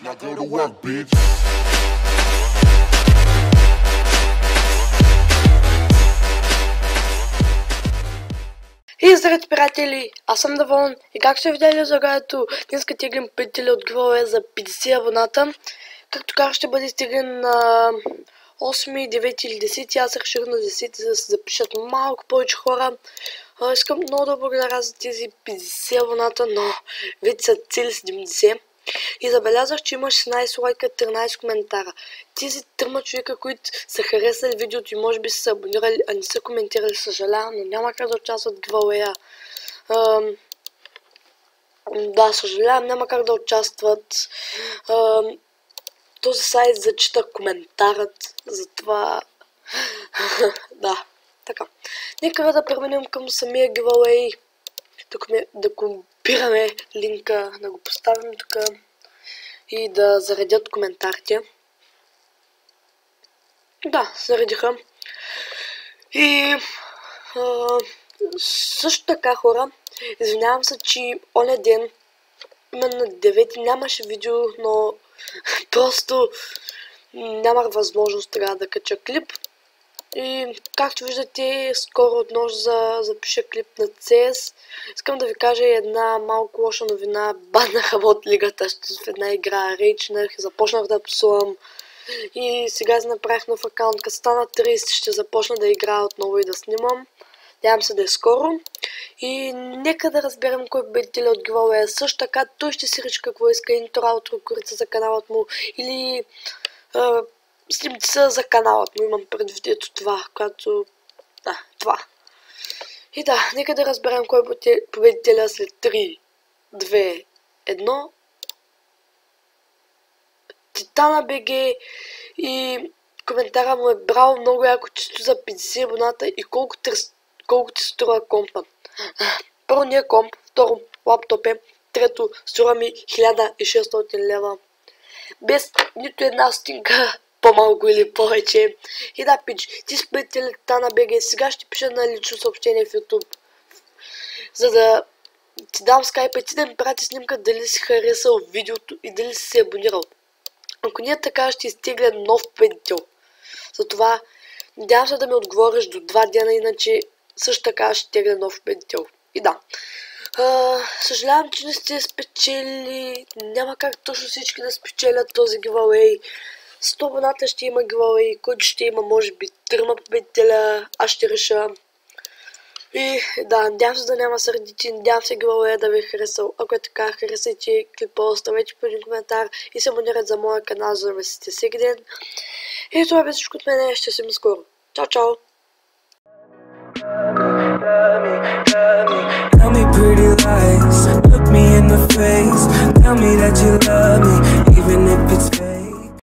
Now go to work, bitch. И здравейте, приятели! Аз съм Давон и как сте видели заглавието, днес теглим победители от giveaway за 50 абоната. Както казах, ще бъде стигнен на 8, 9 или 10. Аз реших на 10, за да се запишат малко повече хора. Искам много да благодаря за тези 50 абоната, но вече са цели 70. И забелязах, че има 16 лайка, 13 коментара. Тези трима човека, които са харесали видеото и може би са абонирали, а не са коментирали, съжалявам, но няма как да участват в giveaway. Да, съжалявам, няма как да участват. Този сайт зачита коментарът, затова... да, така. Нека да преминем към самия giveaway. Да копираме линка, да го поставим тук и да заредят коментарите. Да, заредиха. И също така, хора, извинявам се, че оня ден, именно на 9 нямаше видео, но просто нямах възможност тогава да кача клип. И както виждате, скоро отново запиша клип на CS. Искам да ви кажа една малко лоша новина. Баннаха от лигата, в една игра рейчнах, започнах да псувам. И сега си направих нов акаунт, като стана 30 ще започна да играя отново и да снимам. Надявам се да е скоро. И нека да разберем кой победителя от giveaway. Също така той ще си речи какво иска, интро, аутро, корица за каналът му или... снимки са за каналът му, имам предвид ето това, което... Да, това. И да, нека да разберем кой е победителя след 3, 2, 1. Титана БГ и коментара му е браво, много яко, чисто за 50 абоната и колко ти струва компа. Първо не е комп, второ лаптоп е, трето струва ми 1600 лева. Без нито една стотинка по-малко или повече. И да, пич, ти си победителят Титана БГ. Сега ще пиша на лично съобщение в YouTube, за да ти дам скайпа и ти да ми прати снимка дали си харесал видеото и дали си се абонирал. Ако не е така, ще изтегля нов победител. Затова надявам се да ми отговориш до 2 дена, иначе също така ще тегля нов победител. И да. Съжалявам, че не сте спечели. Няма как точно всички да спечелят този giveaway. 100 абоната ще има giveaway, който ще има може би 3 победителя. Аз ще реша. И да, надявам се да няма сърдици, надявам се giveaway да ви е харесал. Ако е така, харесайте клипа, оставете по един коментар и се абонирайте за моя канал, за да ме сетите всеки ден. И това е всичко от мен, ще се ми скоро. Чао, чао! Tell me pretty lies, look me in the face, tell me that you love me.